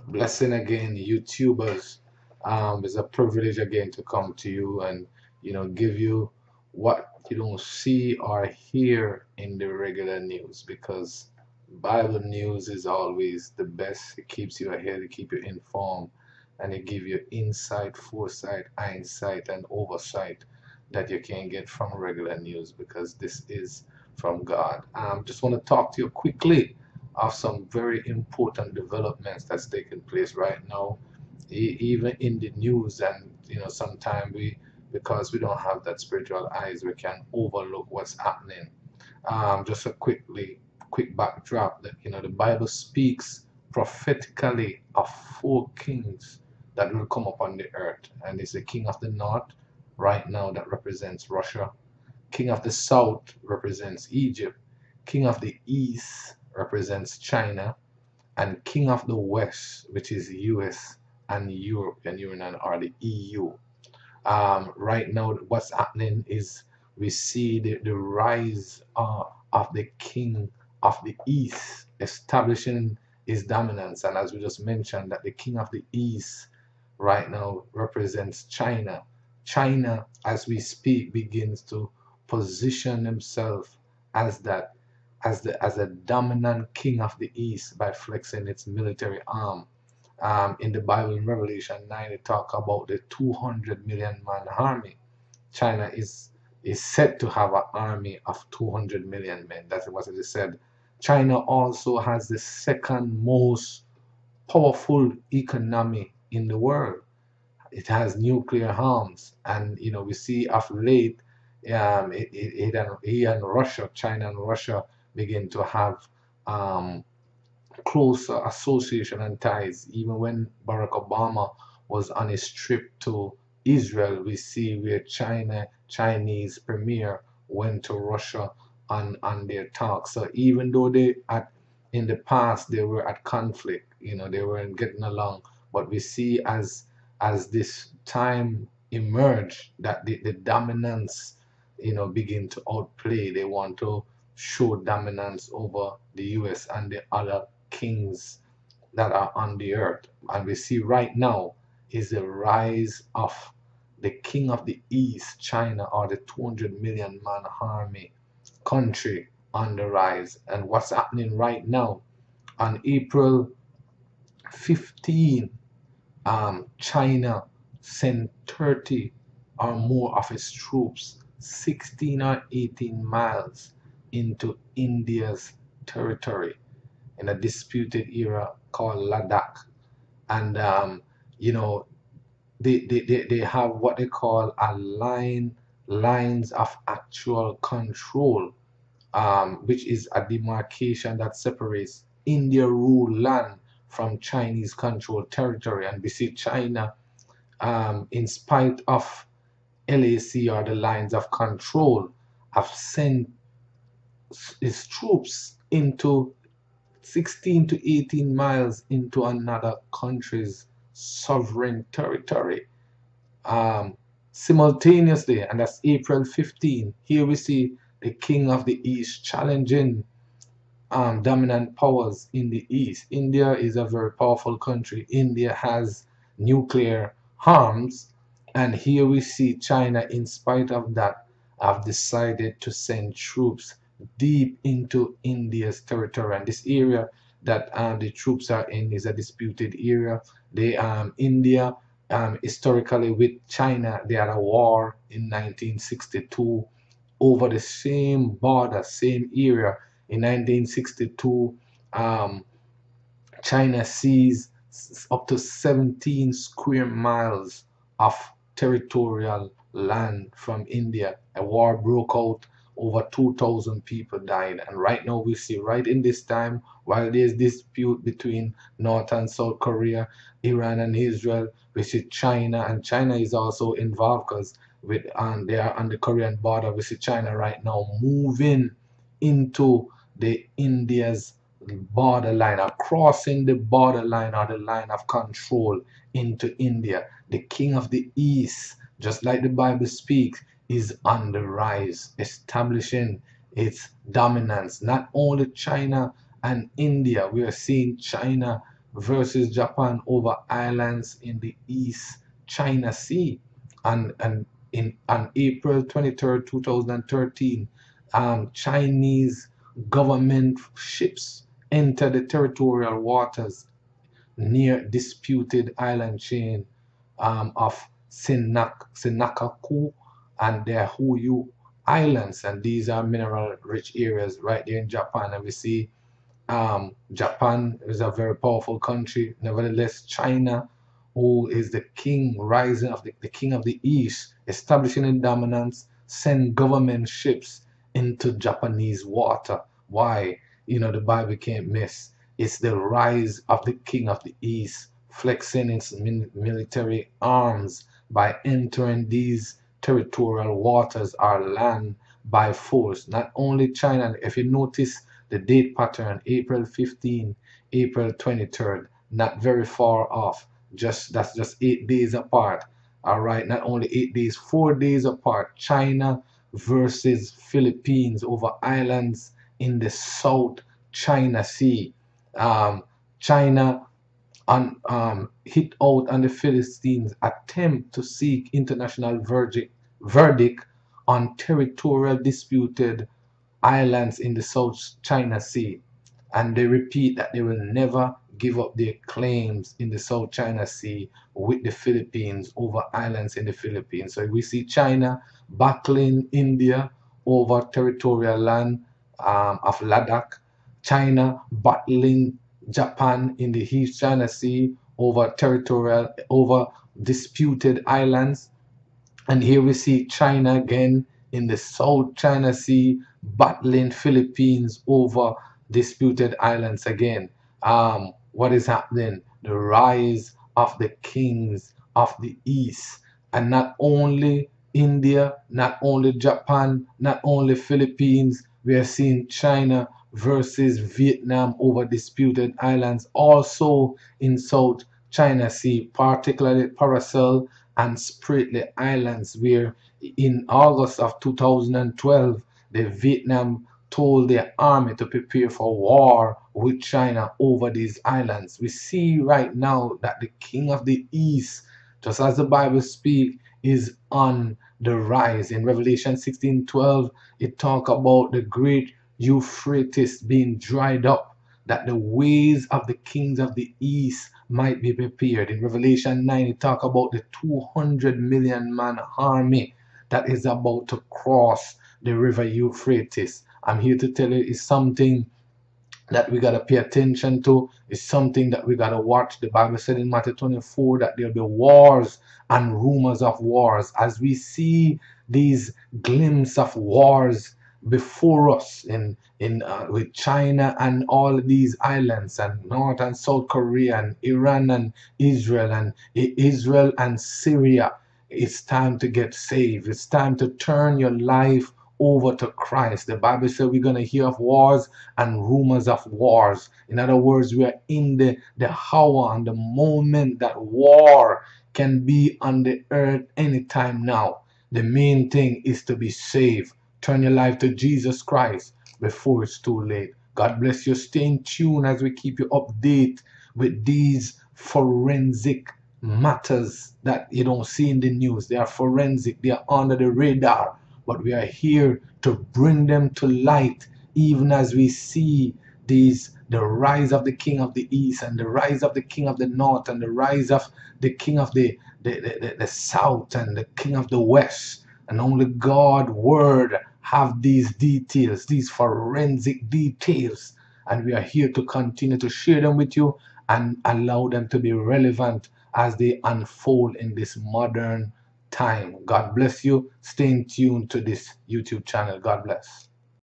Blessing again, YouTubers. It's a privilege again to come to you and give you what you don't see or hear in the regular news, because Bible news is always the best. It keeps you ahead, it keeps you informed, and it gives you insight, foresight, hindsight, and oversight that you can't get from regular news, because this is from God. Just want to talk to you quickly of some very important developments that's taking place right now, even in the news. And sometimes because we don't have that spiritual eyes, we can overlook what's happening. Just a quick backdrop that the Bible speaks prophetically of four kings that will come upon the earth, and it's the king of the north right now that represents Russia. King of the south represents Egypt. King of the east represents China, and king of the west, which is US and European Union, or the EU. Right now, what's happening is we see the rise of the king of the east establishing his dominance. And as we just mentioned, that the king of the east right now represents China. China, as we speak, begins to position himself as that as a dominant king of the east by flexing its military arm. In the Bible, in Revelation 9, it talks about the 200 million man army. China is said to have an army of 200 million men. That's what it is said. China also has the second most powerful economy in the world. It has nuclear arms, and we see of late, it and Russia, China and Russia, begin to have closer association and ties. Even when Barack Obama was on his trip to Israel, we see where Chinese premier went to Russia on their talks. So even though in the past they were at conflict, they weren't getting along, but we see as this time emerged that the dominance begin to outplay. They want to show dominance over the US and the other kings that are on the earth. And we see right now is the rise of the king of the east, China, or the 200 million man army country on the rise. And what's happening right now on April 15, China sent 30 or more of its troops 16 or 18 miles into India's territory in a disputed area called Ladakh. And they have what they call a lines of actual control, which is a demarcation that separates India ruled land from Chinese controlled territory. And we see China, in spite of LAC, or the lines of control, have sent its troops into 16 to 18 miles into another country's sovereign territory, simultaneously. And that's April 15. Here we see the king of the east challenging dominant powers in the east. India is a very powerful country. India has nuclear arms, and here we see China, in spite of that, have decided to send troops deep into India's territory. And this area that the troops are in is a disputed area. India, historically with China, they had a war in 1962 over the same border, same area. In 1962, China seized up to 17 square miles of territorial land from India. A war broke out. Over 2,000 people died. And right now we see, right in this time, while there's dispute between North and South Korea, Iran and Israel, we see China, and China is also involved because they are on the Korean border. We see China right now moving into the India's borderline, or crossing the borderline or the line of control into India. The king of the east, just like the Bible speaks, is on the rise, establishing its dominance. Not only China and India, we are seeing China versus Japan over islands in the East China Sea. And on April 23rd, 2013, Chinese government ships entered the territorial waters near disputed island chain of Senakaku and the Huyu Islands, and these are mineral-rich areas right there in Japan. And we see Japan is a very powerful country. Nevertheless, China, who is the king rising of the king of the East, establishing a dominance, send government ships into Japanese water. Why? You know, the Bible can't miss. It's the rise of the king of the East, flexing its military arms by entering these territorial waters or land by force. Not only China, if you notice the date pattern, April 15, April 23rd, not very far off. That's just 8 days apart. All right, not only 8 days, 4 days apart. China versus Philippines over islands in the South China Sea. China hit out on the Philistines' attempt to seek international verdict on territorial disputed islands in the South China Sea, and they repeat that they will never give up their claims in the South China Sea with the Philippines over islands in the Philippines. So we see China battling India over territorial land of Ladakh, China battling Japan in the East China Sea over disputed islands. And here we see China again in the South China Sea battling Philippines over disputed islands again. What is happening? The rise of the kings of the East. And not only India, not only Japan, not only Philippines, we are seeing China versus Vietnam over disputed islands, also in South China Sea, particularly Paracel and Spratly Islands, where in August of 2012, the Vietnam told their army to prepare for war with China over these islands. We see right now that the king of the East, just as the Bible speaks, is on the rise. In Revelation 16:12, it talks about the great Euphrates being dried up, that the ways of the kings of the East might be prepared. In Revelation 9, it talks about the 200 million man army that is about to cross the river Euphrates. I'm here to tell you it's something that we got to pay attention to. It's something that we got to watch. The Bible said in Matthew 24 that there'll be wars and rumors of wars. As we see these glimpses of wars before us with China and all these islands, and North and South Korea and Iran and Israel and Syria, it's time to get saved. It's time to turn your life over to Christ. The Bible says we're going to hear of wars and rumors of wars. In other words, we are in the hour and the moment that war can be on the earth anytime now. The main thing is to be saved. Turn your life to Jesus Christ before it's too late. God bless you. Stay in tune as we keep you updated with these forensic matters that you don't see in the news. They are forensic. They are under the radar. But we are here to bring them to light, even as we see the rise of the king of the East and the rise of the king of the North and the rise of the king of the South and the king of the West. And only God word have these details, these forensic details. And we are here to continue to share them with you and allow them to be relevant as they unfold in this modern time. God bless you. Stay tuned to this YouTube channel. God bless.